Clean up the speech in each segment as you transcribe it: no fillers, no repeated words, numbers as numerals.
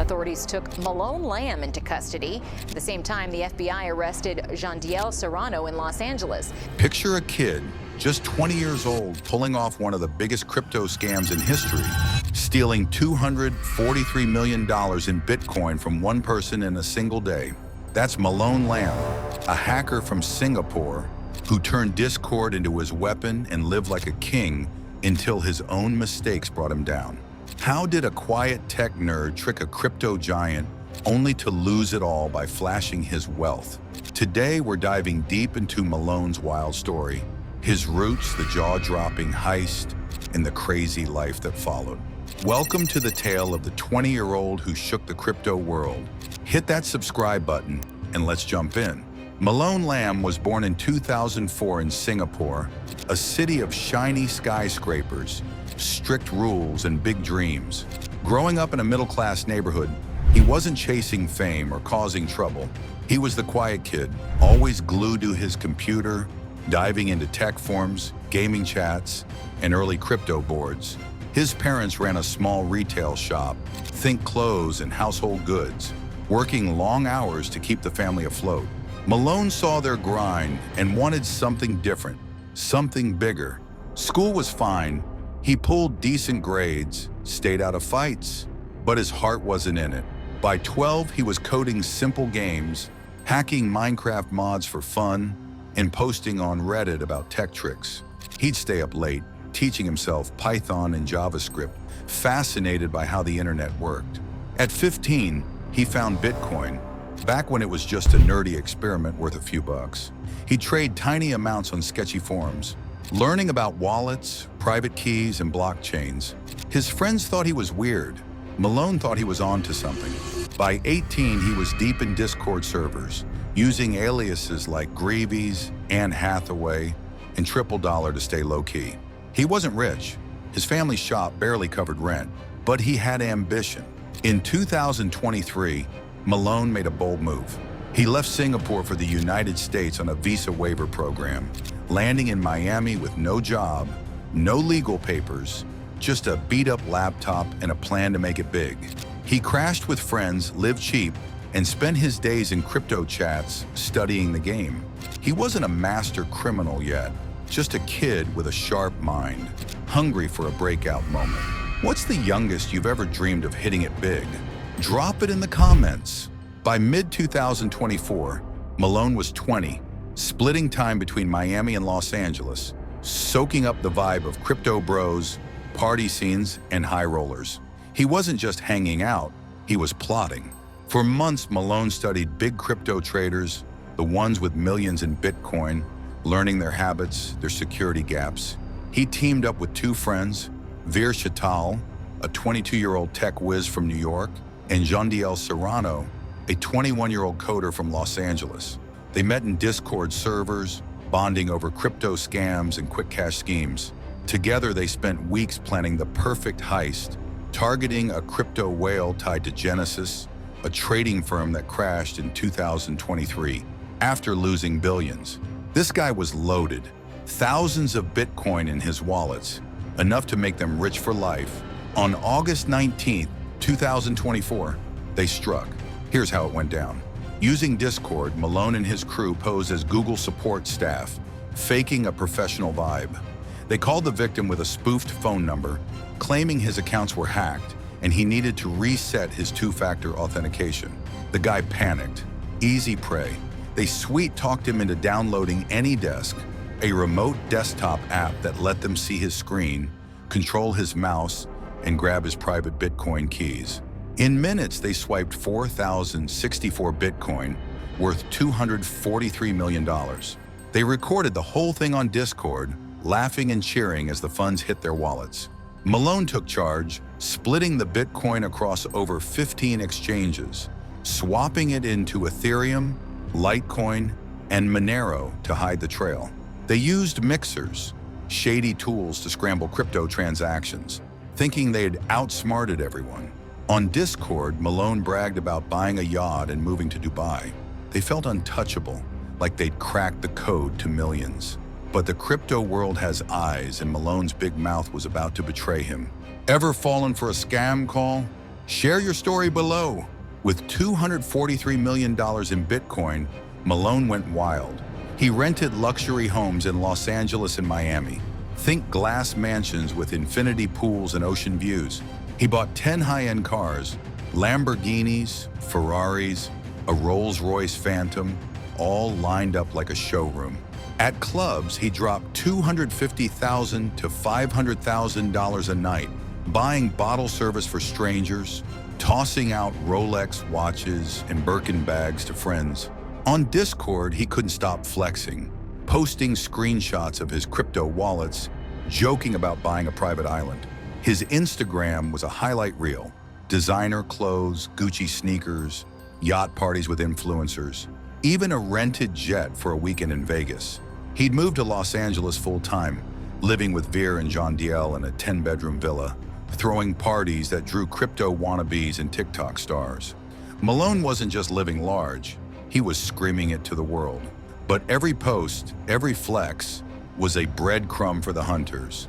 Authorities took Malone Lam into custody. At the same time, the FBI arrested Jandiel Serrano in Los Angeles. Picture a kid, just 20 years old, pulling off one of the biggest crypto scams in history, stealing $243 million in Bitcoin from one person in a single day. That's Malone Lam, a hacker from Singapore who turned Discord into his weapon and lived like a king until his own mistakes brought him down. How did a quiet tech nerd trick a crypto giant only to lose it all by flashing his wealth? Today, we're diving deep into Malone's wild story, his roots, the jaw-dropping heist, and the crazy life that followed. Welcome to the tale of the 20-year-old who shook the crypto world. Hit that subscribe button and let's jump in. Malone Lam was born in 2004 in Singapore, a city of shiny skyscrapers, strict rules, and big dreams. Growing up in a middle-class neighborhood, he wasn't chasing fame or causing trouble. He was the quiet kid, always glued to his computer, diving into tech forums, gaming chats, and early crypto boards. His parents ran a small retail shop, think clothes and household goods, working long hours to keep the family afloat. Malone saw their grind and wanted something different, something bigger. School was fine. He pulled decent grades, stayed out of fights, but his heart wasn't in it. By 12, he was coding simple games, hacking Minecraft mods for fun, and posting on Reddit about tech tricks. He'd stay up late, teaching himself Python and JavaScript, fascinated by how the internet worked. At 15, he found Bitcoin, back when it was just a nerdy experiment worth a few bucks. He'd trade tiny amounts on sketchy forums, learning about wallets, private keys, and blockchains. His friends thought he was weird. Malone thought he was onto something. By 18, he was deep in Discord servers, using aliases like Greavies, Anne Hathaway, and Triple Dollar to stay low-key. He wasn't rich. His family's shop barely covered rent, but he had ambition. In 2023, Malone made a bold move. He left Singapore for the United States on a visa waiver program, landing in Miami with no job, no legal papers, just a beat-up laptop and a plan to make it big. He crashed with friends, lived cheap, and spent his days in crypto chats studying the game. He wasn't a master criminal yet, just a kid with a sharp mind, hungry for a breakout moment. What's the youngest you've ever dreamed of hitting it big? Drop it in the comments. By mid-2024, Malone was 20, splitting time between Miami and Los Angeles, soaking up the vibe of crypto bros, party scenes, and high rollers. He wasn't just hanging out, he was plotting. For months, Malone studied big crypto traders, the ones with millions in Bitcoin, learning their habits, their security gaps. He teamed up with two friends, Veer Shatal, a 22-year-old tech whiz from New York, and Jandiel Serrano, a 21-year-old coder from Los Angeles. They met in Discord servers, bonding over crypto scams and quick cash schemes. Together, they spent weeks planning the perfect heist, targeting a crypto whale tied to Genesis, a trading firm that crashed in 2023 after losing billions. This guy was loaded, thousands of Bitcoin in his wallets, enough to make them rich for life. On August 19th, 2024, they struck. Here's how it went down. Using Discord, Malone and his crew posed as Google support staff, faking a professional vibe. They called the victim with a spoofed phone number, claiming his accounts were hacked and he needed to reset his two-factor authentication. The guy panicked. Easy prey. They sweet-talked him into downloading AnyDesk, a remote desktop app that let them see his screen, control his mouse, and grab his private Bitcoin keys. In minutes, they swiped 4,064 Bitcoin, worth $243 million. They recorded the whole thing on Discord, laughing and cheering as the funds hit their wallets. Malone took charge, splitting the Bitcoin across over 15 exchanges, swapping it into Ethereum, Litecoin, and Monero to hide the trail. They used mixers, shady tools to scramble crypto transactions, thinking they'd outsmarted everyone. On Discord, Malone bragged about buying a yacht and moving to Dubai. They felt untouchable, like they'd cracked the code to millions. But the crypto world has eyes, and Malone's big mouth was about to betray him. Ever fallen for a scam call? Share your story below. With $243 million in Bitcoin, Malone went wild. He rented luxury homes in Los Angeles and Miami. Think glass mansions with infinity pools and ocean views. He bought 10 high-end cars, Lamborghinis, Ferraris, a Rolls-Royce Phantom, all lined up like a showroom. At clubs, he dropped $250,000 to $500,000 a night, buying bottle service for strangers, tossing out Rolex watches and Birkin bags to friends. On Discord, he couldn't stop flexing, posting screenshots of his crypto wallets, joking about buying a private island. His Instagram was a highlight reel: designer clothes, Gucci sneakers, yacht parties with influencers, even a rented jet for a weekend in Vegas. He'd moved to Los Angeles full-time, living with Veer and John Diel in a 10-bedroom villa, throwing parties that drew crypto wannabes and TikTok stars. Malone wasn't just living large, he was screaming it to the world. But every post, every flex, was a breadcrumb for the hunters.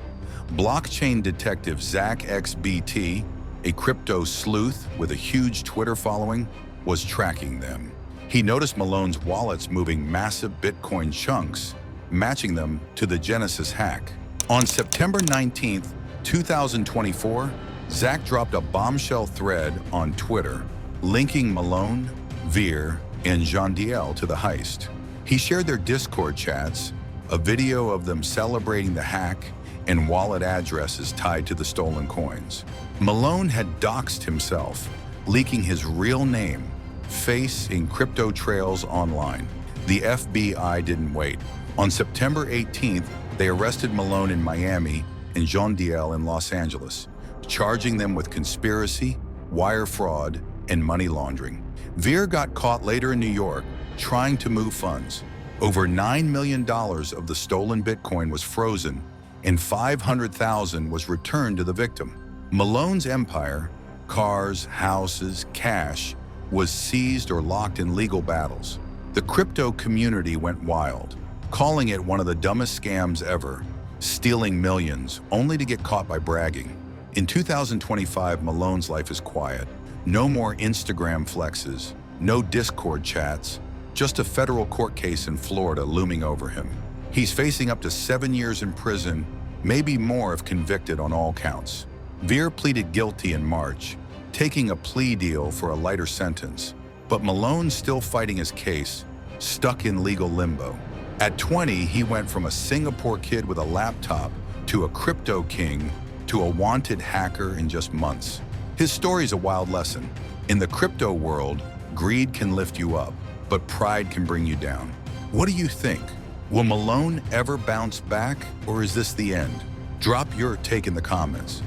Blockchain detective ZachXBT, a crypto sleuth with a huge Twitter following, was tracking them. He noticed Malone's wallets moving massive Bitcoin chunks, matching them to the Genesis hack. On September 19th, 2024, Zach dropped a bombshell thread on Twitter, linking Malone, Veer, and John Diel to the heist. He shared their Discord chats, a video of them celebrating the hack, and wallet addresses tied to the stolen coins. Malone had doxed himself, leaking his real name, face in crypto trails online. The FBI didn't wait. On September 18th, they arrested Malone in Miami and John Diel in Los Angeles, charging them with conspiracy, wire fraud, and money laundering. Veer got caught later in New York trying to move funds. Over $9 million of the stolen Bitcoin was frozen, and $500,000 was returned to the victim. Malone's empire, cars, houses, cash, was seized or locked in legal battles. The crypto community went wild, calling it one of the dumbest scams ever, stealing millions only to get caught by bragging. In 2025, Malone's life is quiet. No more Instagram flexes, no Discord chats, just a federal court case in Florida looming over him. He's facing up to 7 years in prison, maybe more if convicted on all counts. Veer pleaded guilty in March, taking a plea deal for a lighter sentence, but Malone's still fighting his case, stuck in legal limbo. At 20, he went from a Singapore kid with a laptop to a crypto king to a wanted hacker in just months. His story's a wild lesson. In the crypto world, greed can lift you up, but pride can bring you down. What do you think? Will Malone ever bounce back, or is this the end? Drop your take in the comments.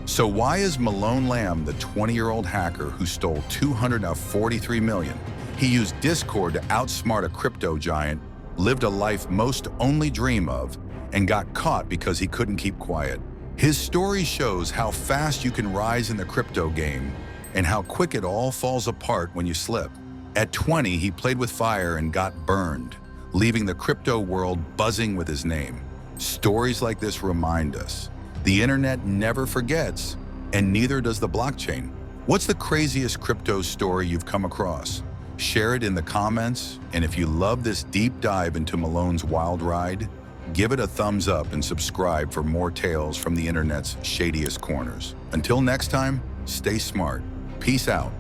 So why is Malone Lam the 20-year-old hacker who stole $243 million? He used Discord to outsmart a crypto giant, lived a life most only dream of, and got caught because he couldn't keep quiet. His story shows how fast you can rise in the crypto game and how quick it all falls apart when you slip. At 20, he played with fire and got burned, leaving the crypto world buzzing with his name. Stories like this remind us the internet never forgets, and neither does the blockchain. What's the craziest crypto story you've come across? Share it in the comments, and if you love this deep dive into Malone's wild ride, give it a thumbs up and subscribe for more tales from the internet's shadiest corners. Until next time, stay smart. Peace out.